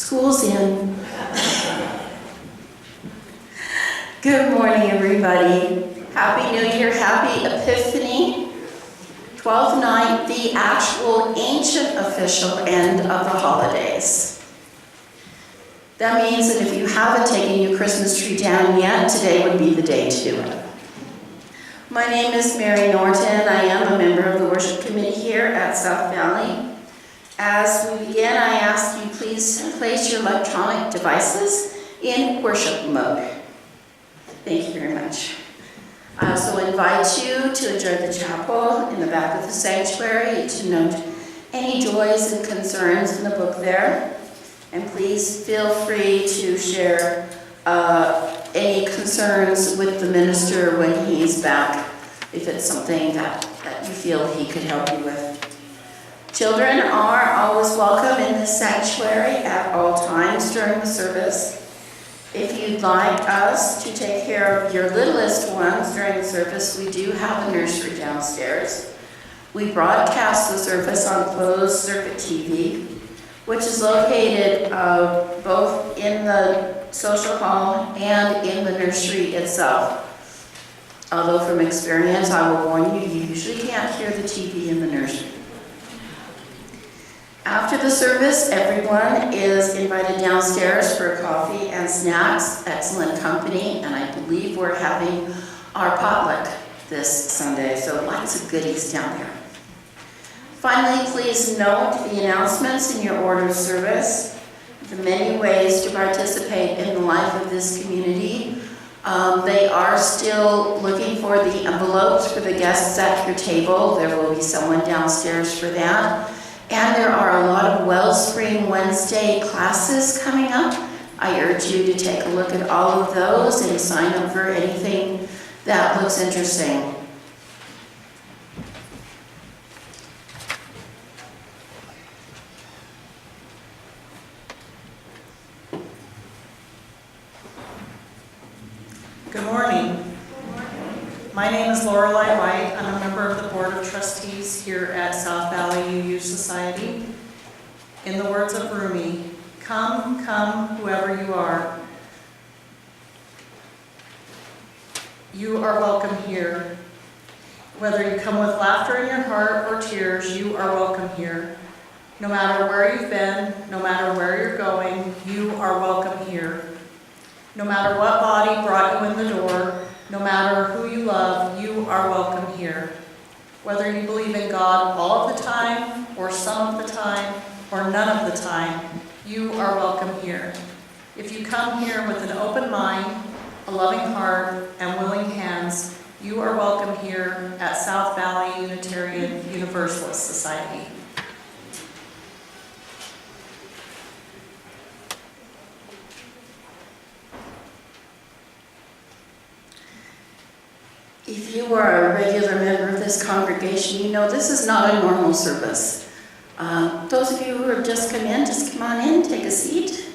School's in. Good morning, everybody. Happy New Year, happy Epiphany. 12th night, the actual ancient official end of the holidays. That means that if you haven't taken your Christmas tree down yet, today would be the day to do it. My name is Mary Norton. I am a member of the worship committee here at South Valley. As we begin, I ask you please place your electronic devices in worship mode. Thank you very much. I also invite you to enjoy the chapel in the back of the sanctuary, to note any joys and concerns in the book there. And please feel free to share any concerns with the minister when he's back, if it's something that you feel he could help you with. Children are always welcome in this sanctuary at all times during the service. If you'd like us to take care of your littlest ones during the service, we do have a nursery downstairs. We broadcast the service on closed circuit TV, which is located both in the social hall and in the nursery itself. Although from experience, I will warn you, you usually can't hear the TV in the nursery. After the service, everyone is invited downstairs for coffee and snacks, excellent company, and I believe we're having our potluck this Sunday, so lots of goodies down there. Finally, please note the announcements in your order of service, the many ways to participate in the life of this community. They are still looking for the envelopes for the guests at your table. There will be someone downstairs for that. And there are a lot of Wellspring Wednesday classes coming up. I urge you to take a look at all of those and sign up for anything that looks interesting. Good morning. My name is Lorelei White. I'm a member of the Board of Trustees here at South Valley UU Society. In the words of Rumi, come, come, whoever you are. You are welcome here. Whether you come with laughter in your heart or tears, you are welcome here. No matter where you've been, no matter where you're going, you are welcome here. No matter what body brought you in the door, no matter who you love, you are welcome here. Whether you believe in God all of the time, or some of the time, or none of the time, you are welcome here. If you come here with an open mind, a loving heart, and willing hands, you are welcome here at South Valley Unitarian Universalist Society. If you are a regular member of this congregation, you know this is not a normal service. Those of you who have just come in, just come on in, take a seat.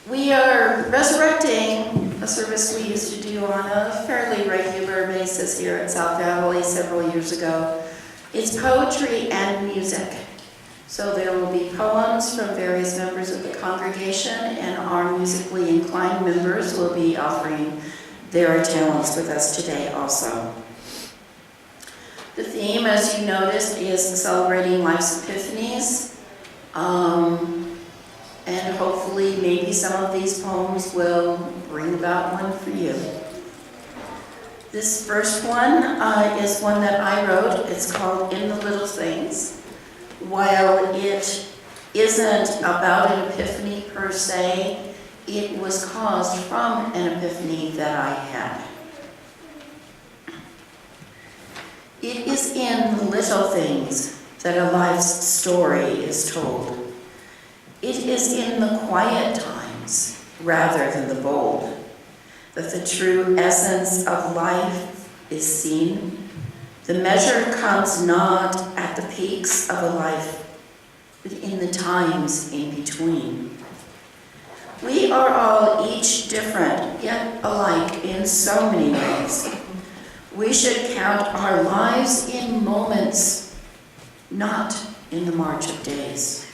We are resurrecting a service we used to do on a fairly regular basis here at South Valley several years ago. It's poetry and music. So there will be poems from various members of the congregation, and our musically inclined members will be offering their talents with us today also. The theme, as you noticed, is celebrating life's epiphanies. And hopefully maybe some of these poems will bring about one for you. This first one is one that I wrote. It's called In the Little Things. While it isn't about an epiphany per se, it was caused from an epiphany that I had. It is in the little things that a life's story is told. It is in the quiet times, rather than the bold, that the true essence of life is seen. The measure comes not at the peaks of a life, but in the times in between. We are all each different, yet alike in so many ways. We should count our lives in moments, not in the march of days.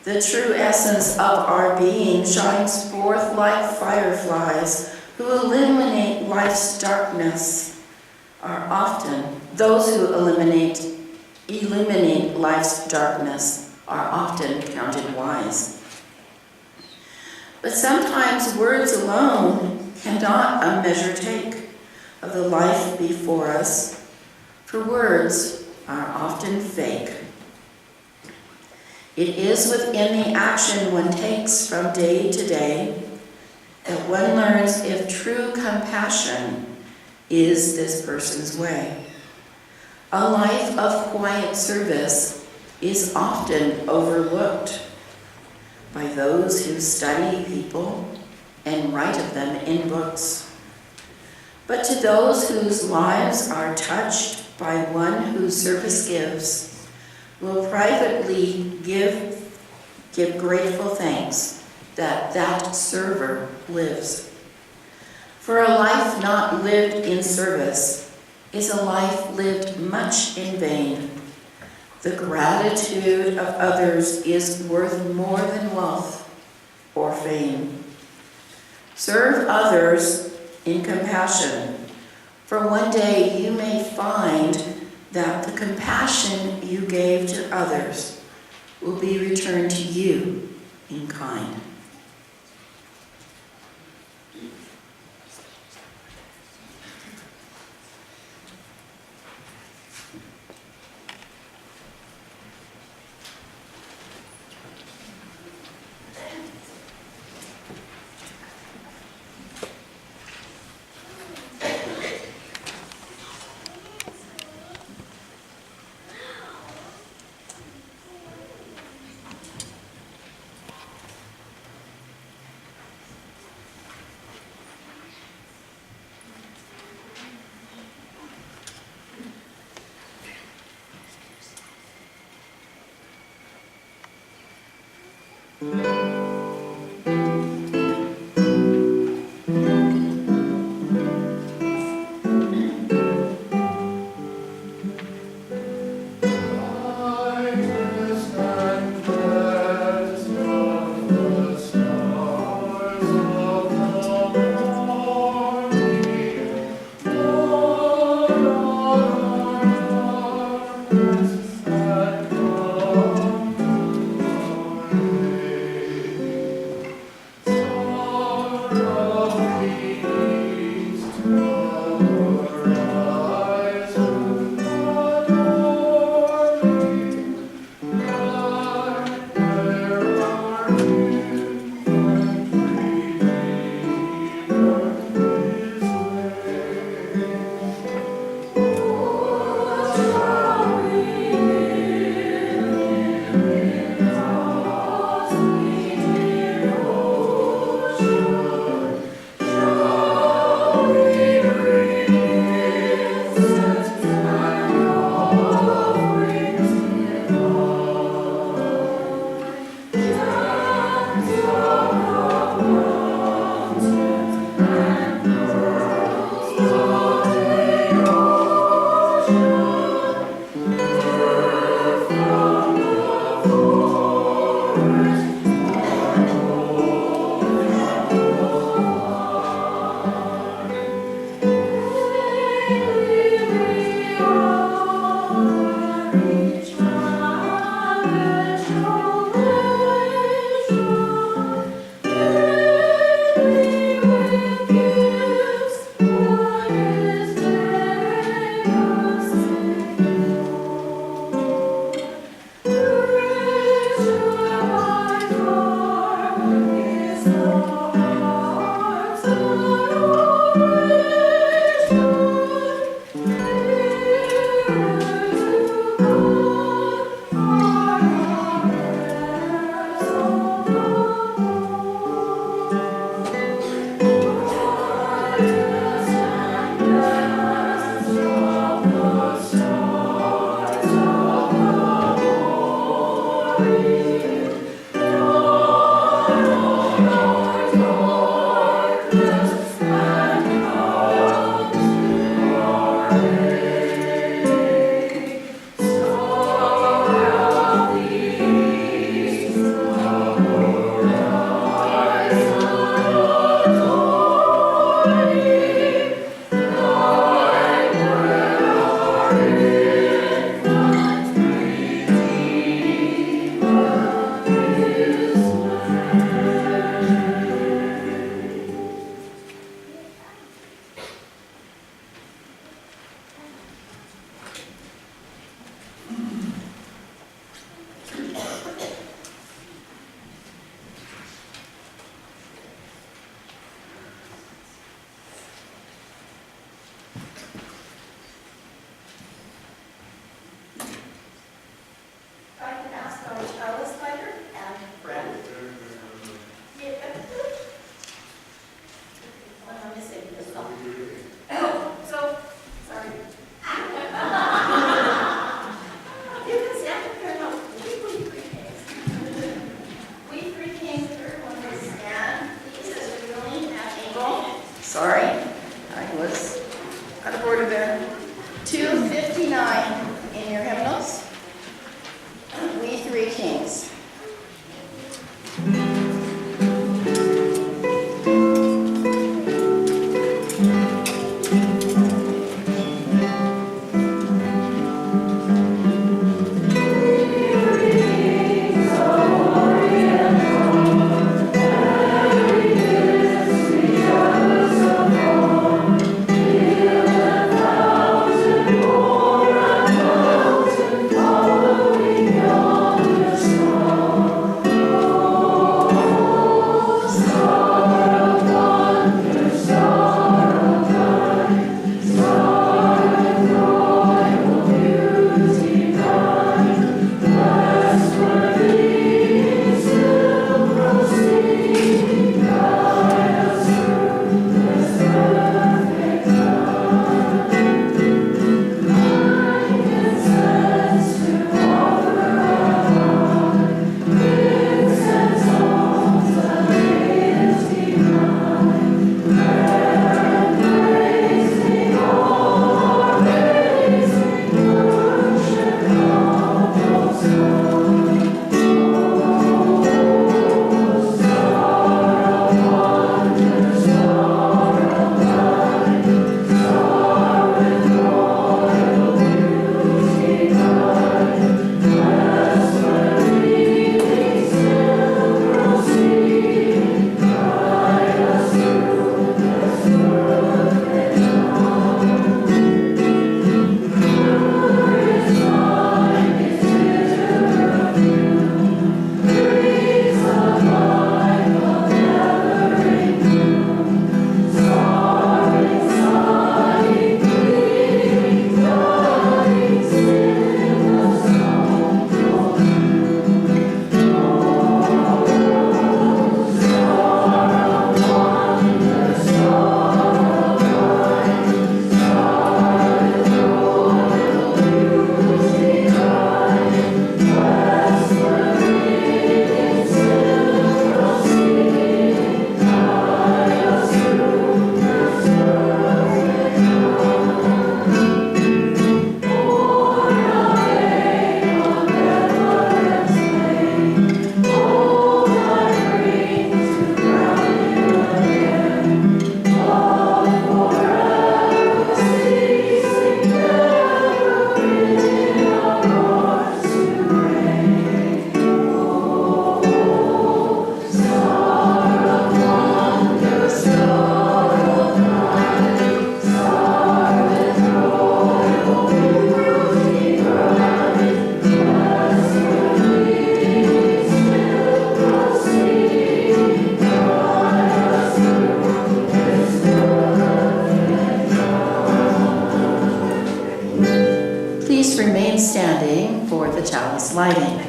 The true essence of our being shines forth like fireflies who illuminate life's darkness are often, those who illuminate life's darkness are often counted wise. But sometimes words alone cannot a measure take of the life before us, for words are often fake. It is within the action one takes from day to day that one learns if true compassion is this person's way. A life of quiet service is often overlooked by those who study people and write of them in books. But to those whose lives are touched by one whose service gives, will privately give grateful thanks that that server lives. For a life not lived in service is a life lived much in vain. The gratitude of others is worth more than wealth or fame. Serve others in compassion, for one day you may find that the compassion you gave to others will be returned to you in kind. lighting.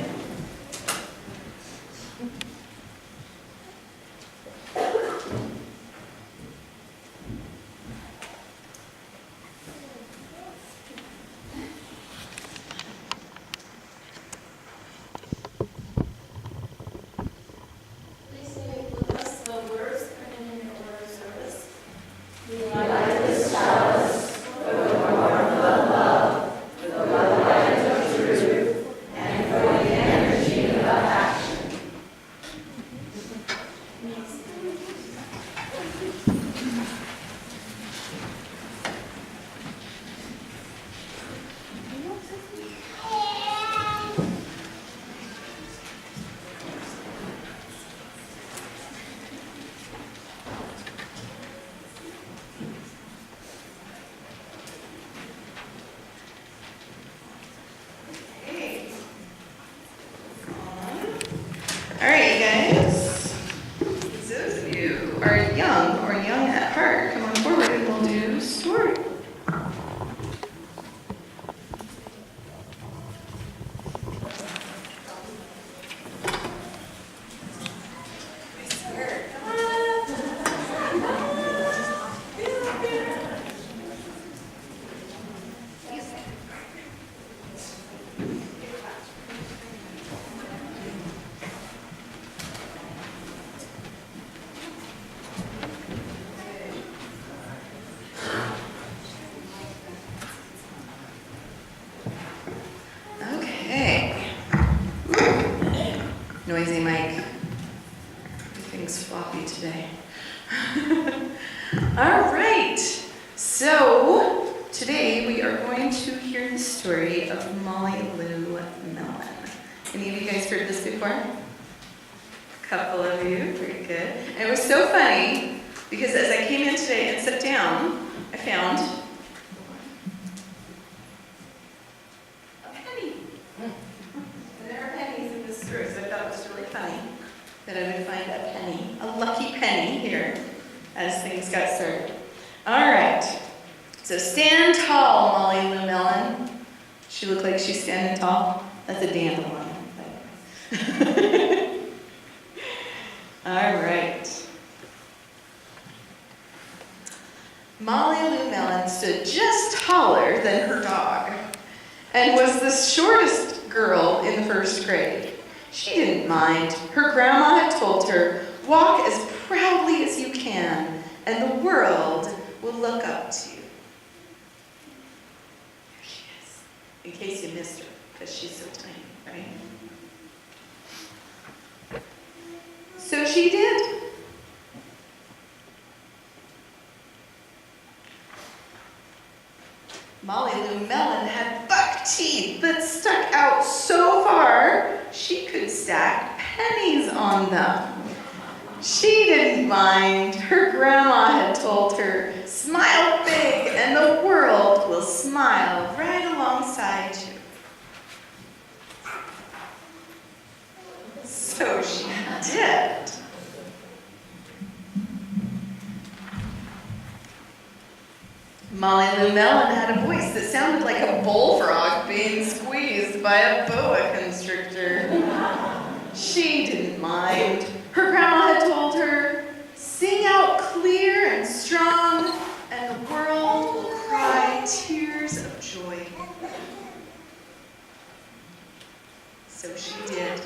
All right, you guys. Those of you who are young or young at heart, come on forward and we'll do story. Okay. Noisy mic. sloppy today. All right. So today we are going to hear the story of Molly Lou Mellon. Any of you guys heard this before? A couple of you, very good. And it was so funny because as I came in today and sat down, I found a penny. And there are pennies in this story, so I thought it was really funny that I would find a penny, a lucky penny here as things got started. All right. So stand tall, Molly Lou Mellon. She looked like she's standing tall. That's a dandelion. All right. Molly Lou Mellon stood just taller than her dog and was the shortest girl in the first grade. She didn't mind. Her grandma had told her, "Walk as proudly as you can, and the world will look up to you." There she is, in case you missed her, because she's so tiny, right? So she did. Molly Lou Mellon had buck teeth that stuck out so far she could stack pennies on them. She didn't mind. Her grandma had told her, "Smile big and the world will smile right alongside you." So she did. Molly Lou Mellon had a voice that sounded like a bullfrog being squeezed by a boa constrictor. She didn't mind. Her grandma had told her, "Sing out clear and strong, and the world will cry tears of joy." So she did.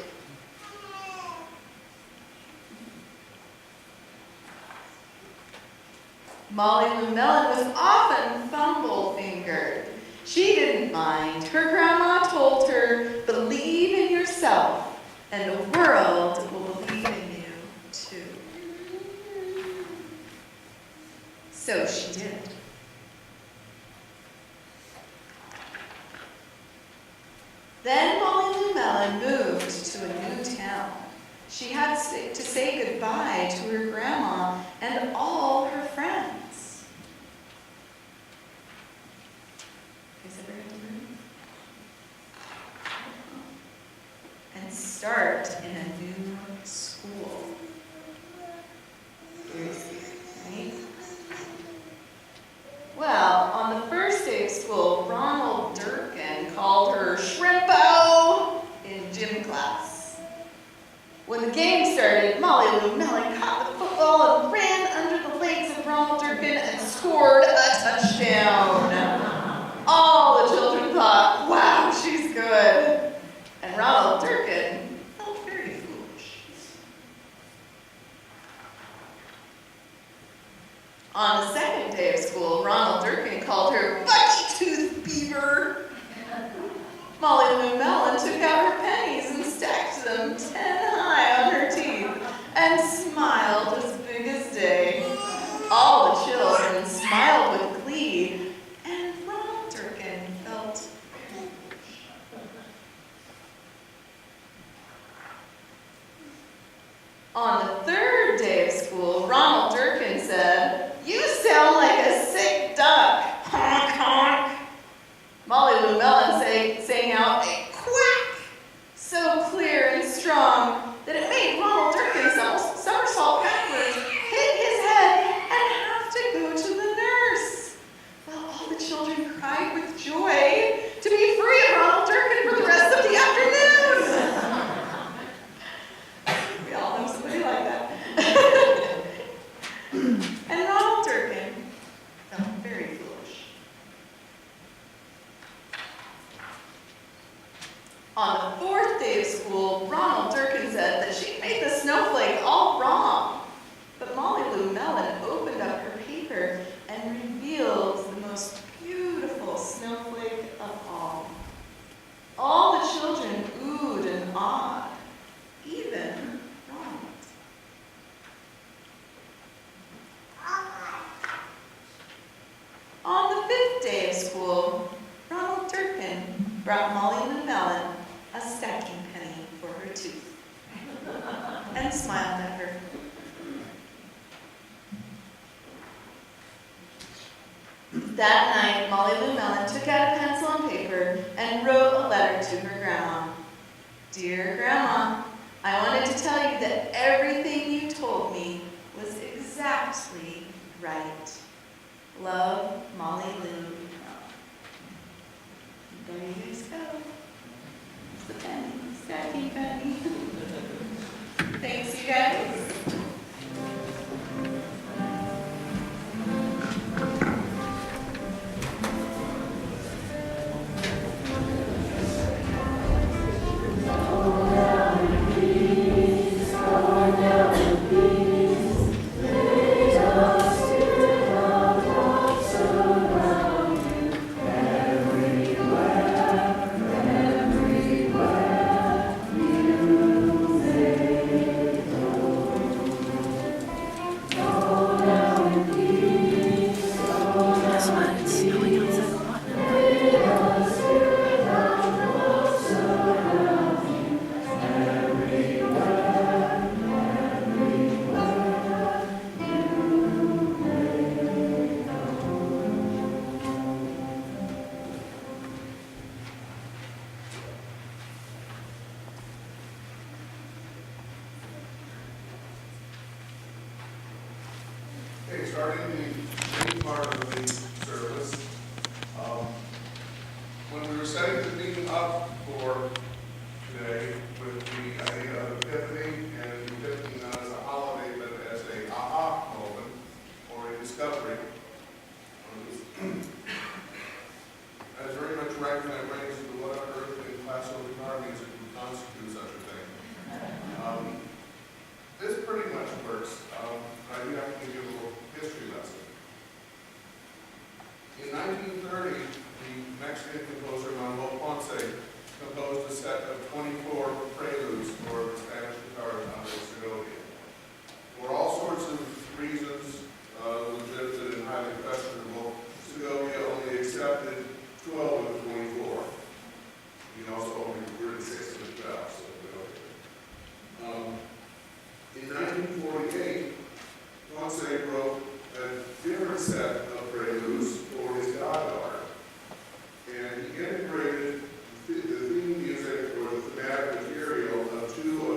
Molly Lou Mellon was often fumble-fingered. She didn't mind. Her grandma told her, "Believe in yourself, and the world will believe in you, too." So she did. Then Molly Lou Mellon moved to a new town. She had to say goodbye to her grandma and all her friends. Is everyone moving? And start in a new school. Very scary, right? Well, on the first day of school, Ronald Durkin called her Shrimpo in gym class. When the game started, Molly Lou Mellon caught the football and ran under the legs of Ronald Durkin and scored a touchdown. All the children thought, "Wow, she's good." And Ronald Durkin felt very foolish. On the second day of school, Ronald Durkin called her Bucky-Tooth Beaver. Molly Lou Mellon took out her pennies and stacked them 10 high on her teeth and smiled as big as day. All the children smiled with glee, and Ronald Durkin felt very foolish. On the third day of school, Ronald Durkin said, "You sound like a sick duck. Honk, honk." Molly Lou Mellon sang out a quack so clear and strong that it made Ronald Durkin somersault backwards, hit his head, and have to go to the nurse. Well, all the children cried with joy to be free of Ronald Durkin for the rest of the afternoon. We all know somebody like that. mad at her. That night, Molly Lou Mellon took out a pencil and paper and wrote a letter to her grandma. Dear Grandma, I wanted to tell you that everything you told me was exactly right. Love, Molly Lou Mellon. There you guys go. It's the penny, stacking penny. Thanks, you guys. Okay, starting the main part of the service. When we were setting the meeting up for today with the idea of Epiphany and Epiphany not as a holiday but as a aha moment or a discovery, I was very much wrapping my brains into what on earth in classical guitar music would constitute such a thing. This pretty much works. I do have to give you a little history lesson. In 1930, the Mexican composer Manuel Ponce composed a set of 24 preludes for the Spanish guitarist Andres Segovia. For all sorts of reasons, legitimate and highly questionable, Segovia only accepted 12 of the 24. He also only written 6 of the 12. In 1948, Ponce wrote a different set of preludes for his goddaughter, and he integrated the theme music or the thematic material of 2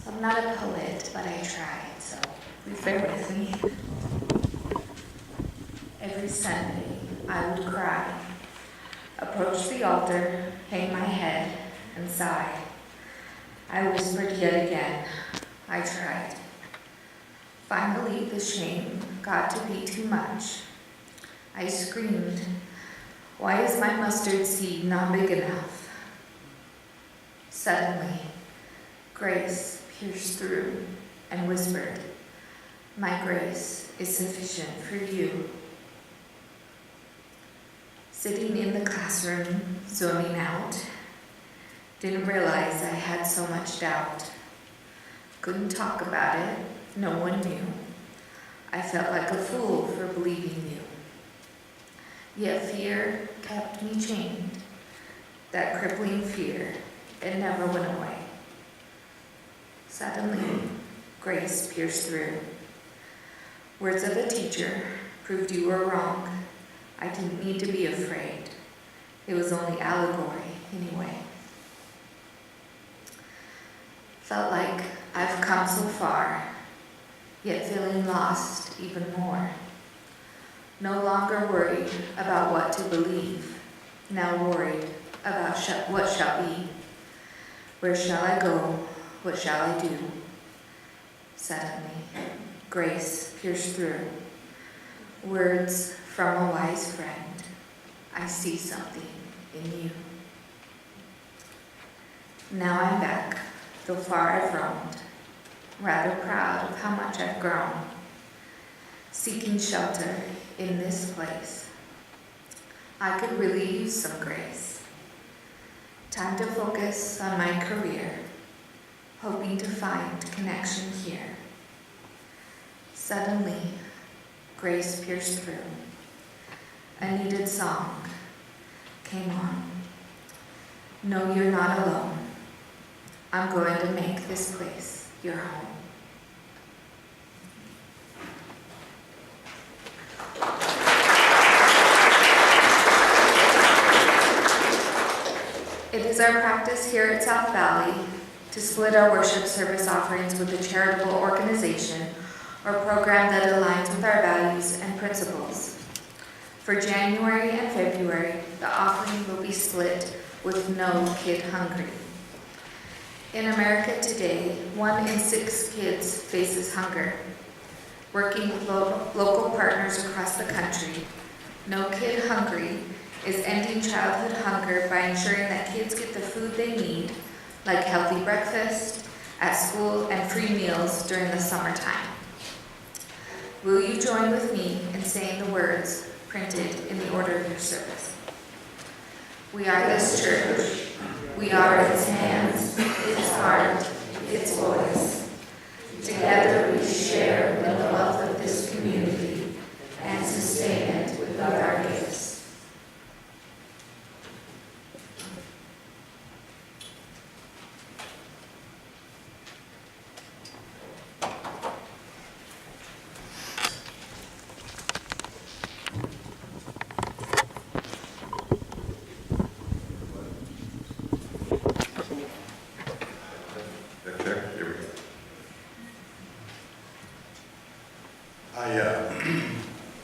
I'm not a poet, but I tried, so please bear with me. Every Sunday, I would cry, approach the altar, hang my head, and sigh. I whispered yet again, I tried. Finally, the shame got to be too much. I screamed, why is my mustard seed not big enough? Suddenly, Grace pierced through and whispered, my grace is sufficient for you. Sitting in the classroom, zoning out, didn't realize I had so much doubt. Couldn't talk about it, no one knew. I felt like a fool for believing you. Yet fear kept me chained. That crippling fear, it never went away. Suddenly, grace pierced through. Words of a teacher proved you were wrong. I didn't need to be afraid. It was only allegory anyway. Felt like I've come so far, yet feeling lost even more. No longer worried about what to believe, now worried about what shall be. Where shall I go? What shall I do? Suddenly, grace pierced through. Words from a wise friend. I see something in you. Now I'm back, though far I've roamed, rather proud of how much I've grown, seeking shelter in this place. I could really use some grace. Time to focus on my career, hoping to find connection here. Suddenly, grace pierced through. A needed song came on. No, you're not alone. I'm going to make this place your home. It is our practice here at South Valley to split our worship service offerings with a charitable organization or program that aligns with our values and principles. For January and February, the offering will be split with No Kid Hungry. In America today, 1 in 6 kids faces hunger. Working with local partners across the country, No Kid Hungry is ending childhood hunger by ensuring that kids get the food they need, like healthy breakfast, at school, and free meals during the summertime. Will you join with me in saying the words printed in the order of your service? We are this church. We are its hands, its heart, its voice. Together we share in the wealth of this community and sustain it with our gifts.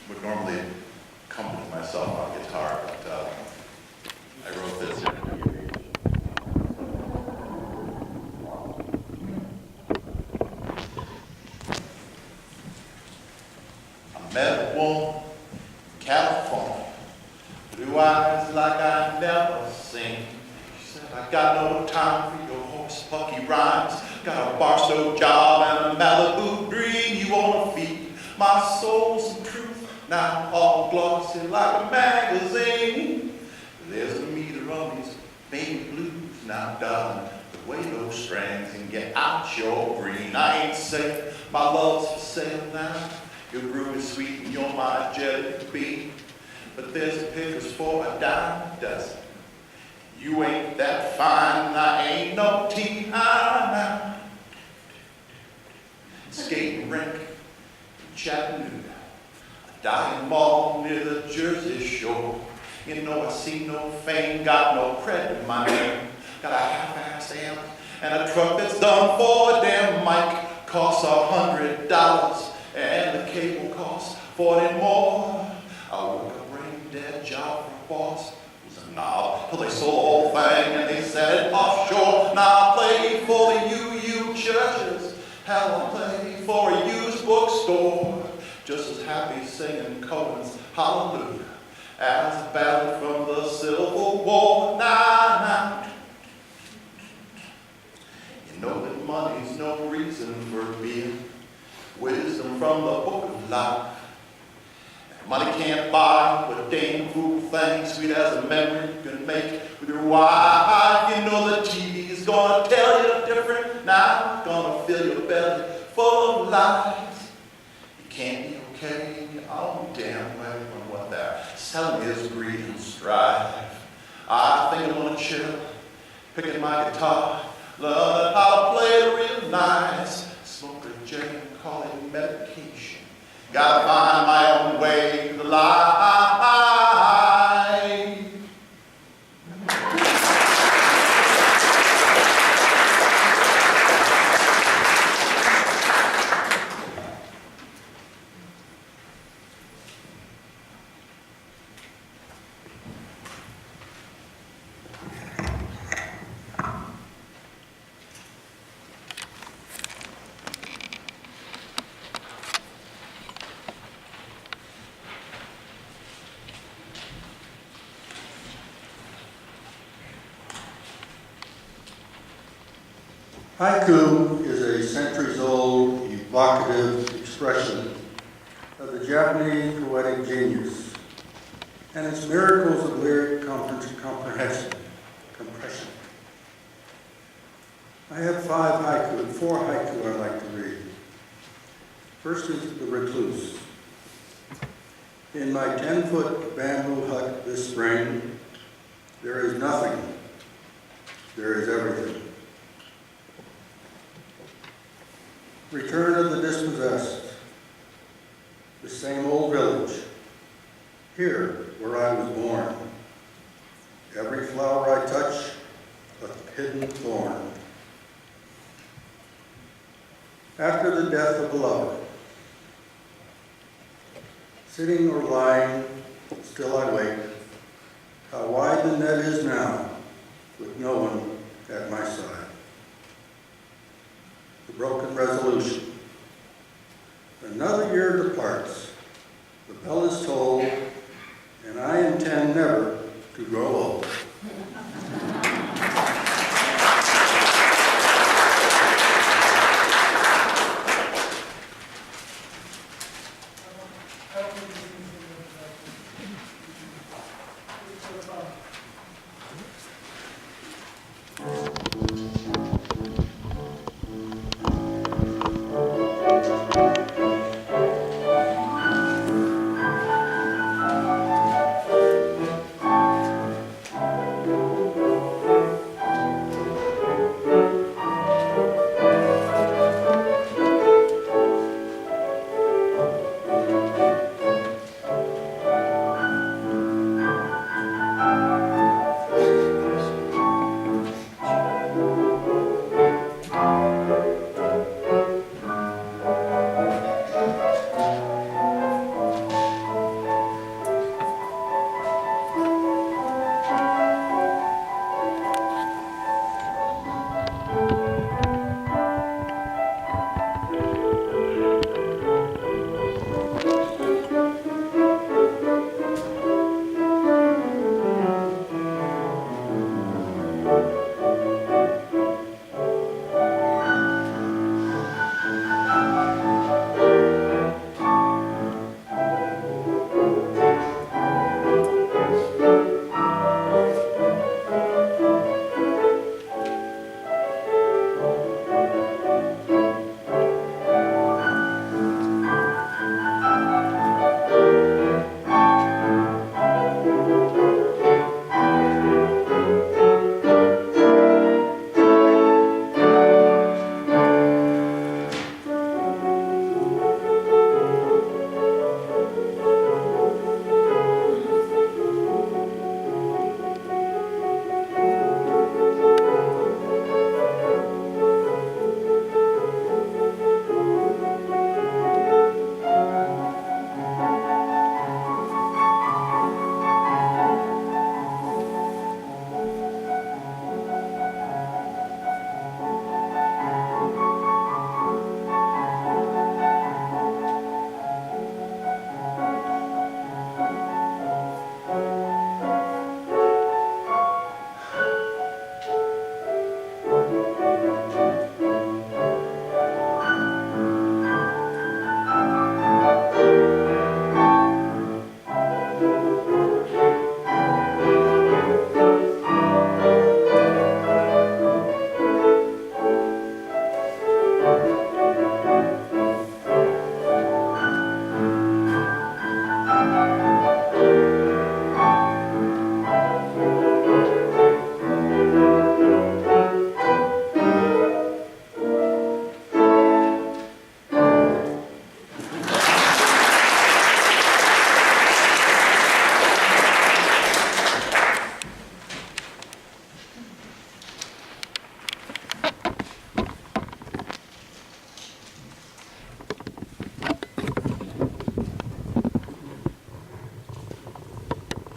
Would normally accompany myself on guitar, but I wrote this. I met a woman in California, blue eyes like I never seen. She said, I got no time for your horse pucky rhymes. Got a Barstow job and a Malibu dream. You wanna feed my soul some truth. Now all glossy like a magazine. There's a meter on these baby blues. Now darling, away those strings and get out your green. I ain't saying my love's for sale now. Your brew is sweet and you're my jelly bean. But there's pickers for a dime a dozen. You ain't that fine, I ain't no T.I. Skating rink in Chattanooga, a dying mall near the Jersey Shore. You know I see no fame, got no credit in my name. Got a half-assed amp and a truck that's done for a damn mic. Costs $100 and the cable costs 40 more. I work a brain-dead job for a boss who's a knob till they sold the whole thing and they set it offshore. Now I play for the UU churches, hell I play for a used bookstore. Just as happy singing Cohen's Hallelujah as a ballad from the Civil War. Nah. You know that money's no reason for being. Wisdom from the book of life. Money can't buy what damn fool things sweet as a memory you can make with your wife. You know the TV's gonna tell you different now, gonna fill your belly full of lies. You can't be okay, oh damn well when what they're selling is greed and strife. I think I'm gonna chill, picking my guitar, learn how to play it real nice. Smoke a J and call it medication. Gotta find my own way to life. Haiku is a centuries-old, evocative expression of the Japanese poetic genius and its miracles of lyric compression. I have four haiku I'd like to read. First is The Recluse. In my 10-foot bamboo hut this spring, there is nothing, there is everything. Return of the dispossessed, the same old village, here where I was born. Every flower I touch, a hidden thorn. After the death of a beloved, sitting or lying, still I wait, how wide the net is now, with no one at my side. The broken resolution. Another year departs, the bell is tolled, and I intend never to grow old.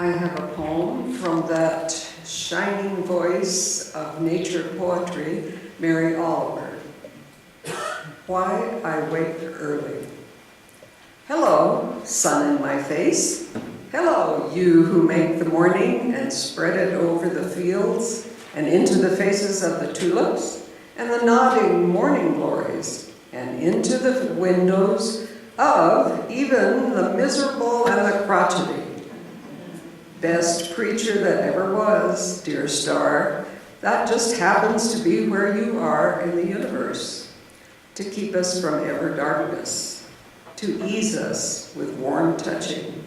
I have a poem from that shining voice of nature poetry, Mary Oliver. Why I Wake Early. Hello, sun in my face. Hello, you who make the morning and spread it over the fields and into the faces of the tulips and the nodding morning glories and into the windows of even the miserable and the crotchety. Best preacher that ever was, dear star, that just happens to be where you are in the universe, to keep us from ever darkness, to ease us with warm touching,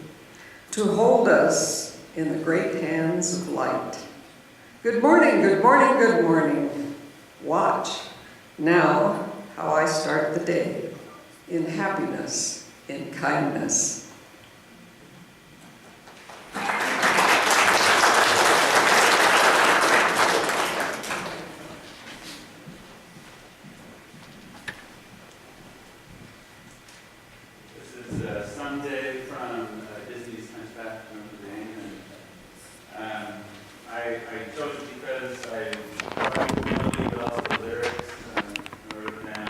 to hold us in the great hands of light. Good morning, good morning, good morning. Watch now how I start the day, in happiness, in kindness. This is Sunday from Disney's Hunchback of Notre Dame, and I chose it because I like the melody, but also the lyrics, rather than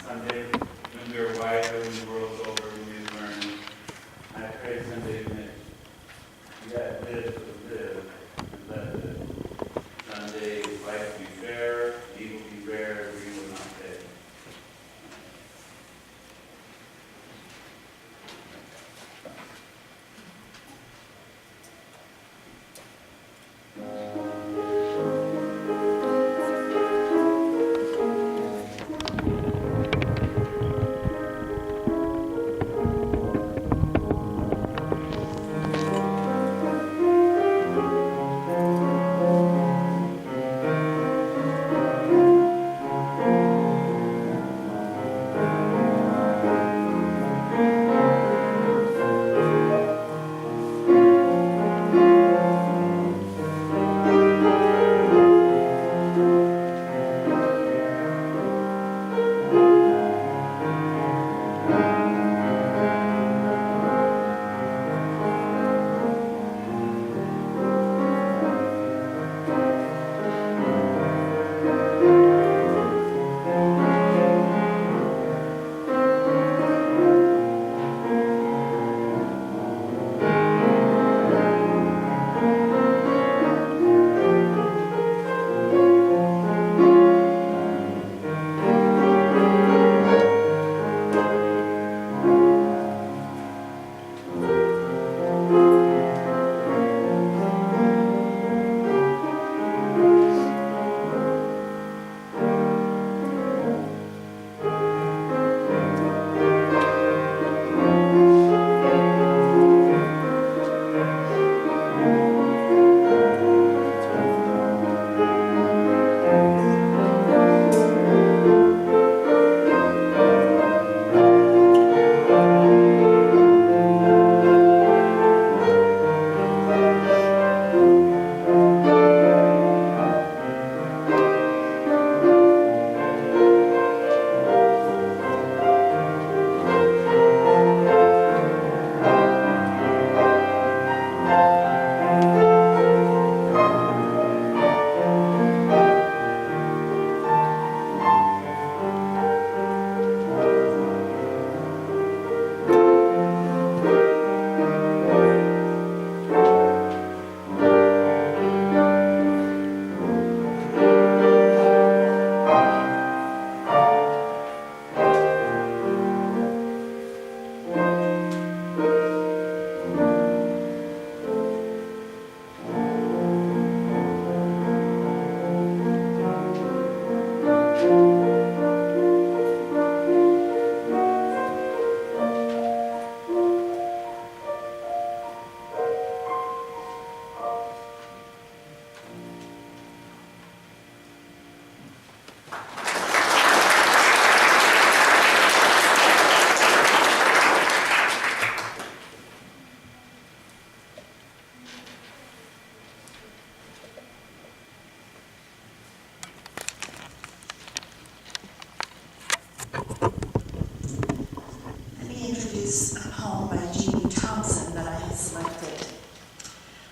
Sunday when we are white, when the world's over, when we learn. I pray Sunday that yet live to live and let live. Sunday, life be fair, evil be rare, we will not pay.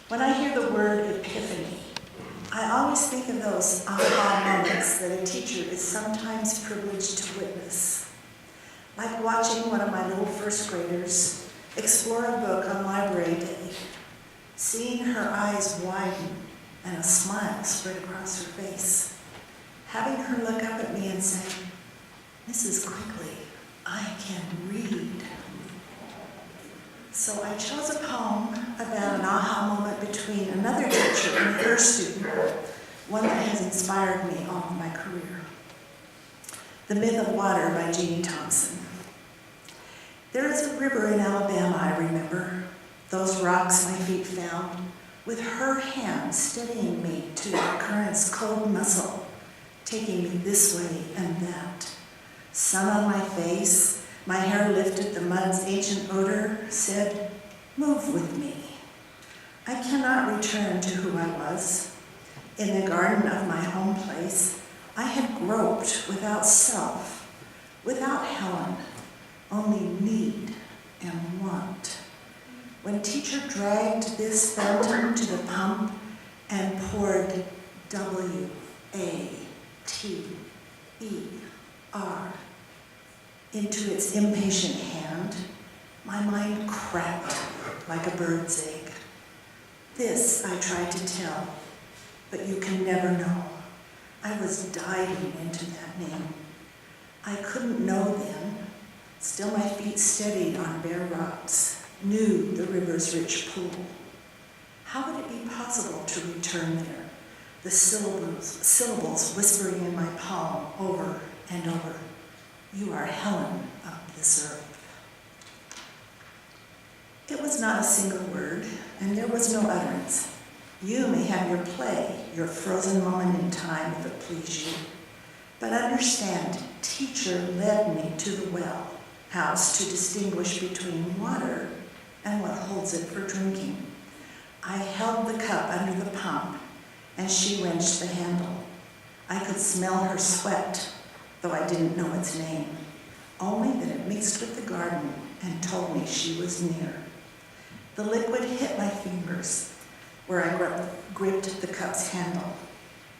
When I hear the word epiphany, I always think of those aha moments that a teacher is sometimes privileged to witness. Like watching one of my little first graders explore a book on library day, seeing her eyes widen and a smile spread across her face, having her look up at me and say, "Mrs. Quigley, I can read." So I chose a poem about an aha moment between another teacher and her student, one that has inspired me all of my career. The Myth of Water by Jeannie Thompson. There is a river in Alabama, I remember, those rocks my feet found, with her hand steadying me to the current's cold muscle, taking me this way and that. Sun on my face, my hair lifted, the mud's ancient odor said, "Move with me." I cannot return to who I was. In the garden of my home place, I had groped without self, without Helen, only need and want. When teacher dragged this fountain to the pump and poured W-A-T-E-R into its impatient hand, my mind cracked like a bird's egg. This I tried to tell, but you can never know. I was diving into that name. I couldn't know then, still my feet steadied on bare rocks, knew the river's rich pool. How would it be possible to return there, the syllables whispering in my palm over and over? You are Helen of this earth. It was not a single word, and there was no utterance. You may have your play, your frozen moment in time, if it please you. But understand, teacher led me to the well house to distinguish between water and what holds it for drinking. I held the cup under the pump, and she wrenched the handle. I could smell her sweat, though I didn't know its name, only that it mixed with the garden and told me she was near. The liquid hit my fingers, where I gripped the cup's handle.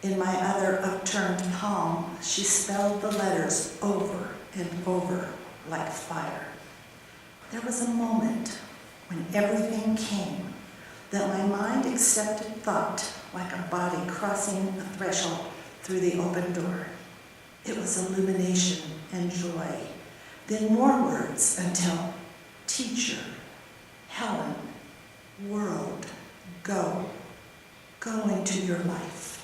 In my other upturned palm, she spelled the letters over and over like fire. There was a moment when everything came, that my mind accepted thought like a body crossing a threshold through the open door. It was illumination and joy, then more words until teacher, Helen, world, go into your life.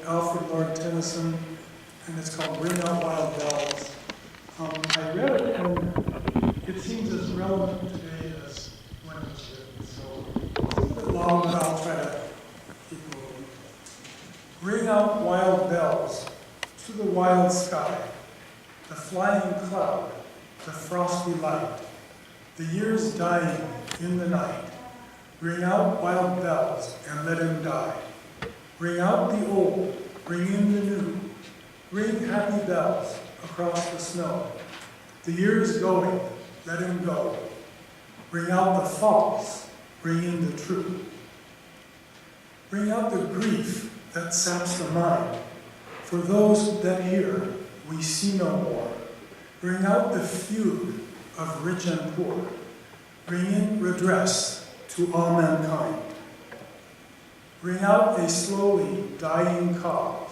Alfred Lord Tennyson, and it's called Ring Out Wild Bells. I read it, and it seems as relevant today as when it was written, so it's a bit long, but I'll try to keep moving. Ring out wild bells to the wild sky, the flying cloud, the frosty light, the years dying in the night. Ring out wild bells and let him die. Ring out the old, ring in the new. Ring happy bells across the snow. The year's going, let him go. Ring out the false, ring in the true. Ring out the grief that saps the mind. For those that hear, we see no more. Ring out the feud of rich and poor. Ring in redress to all mankind. Ring out a slowly dying cause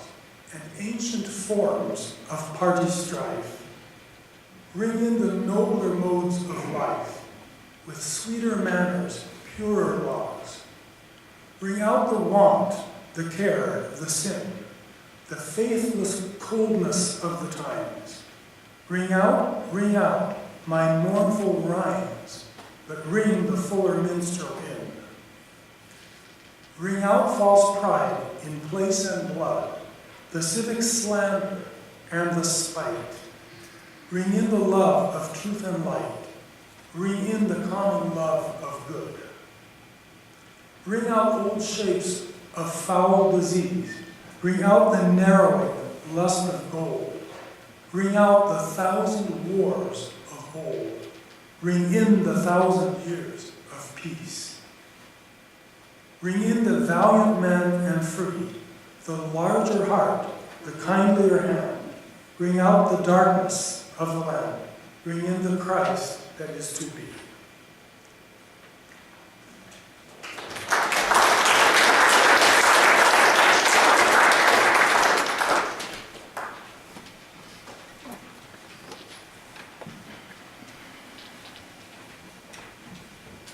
and ancient forms of party strife. Ring in the nobler modes of life with sweeter manners, purer laws. Ring out the want, the care, the sin, the faithless coldness of the times. Ring out, my mournful rhymes, but ring the fuller minstrel in. Ring out false pride in place and blood, the civic slander and the spite. Ring in the love of truth and light. Ring in the common love of good. Ring out old shapes of foul disease. Ring out the narrowing lust of gold. Ring out the 1,000 wars of old. Ring in the 1,000 years of peace. Ring in the valiant man and free, the larger heart, the kindlier hand. Ring out the darkness of the land. Ring in the Christ that is to be.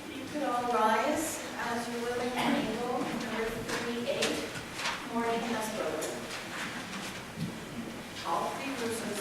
You could all rise as you're willing and able. Number 38, morning has broken. All three verses.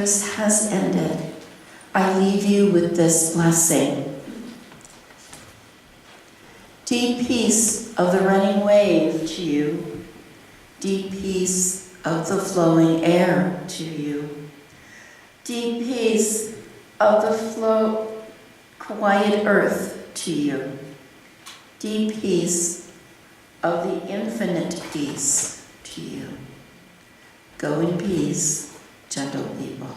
service has ended, I leave you with this blessing. Deep peace of the running wave to you. Deep peace of the flowing air to you. Deep peace of the quiet earth to you. Deep peace of the infinite peace to you. Go in peace, gentle people.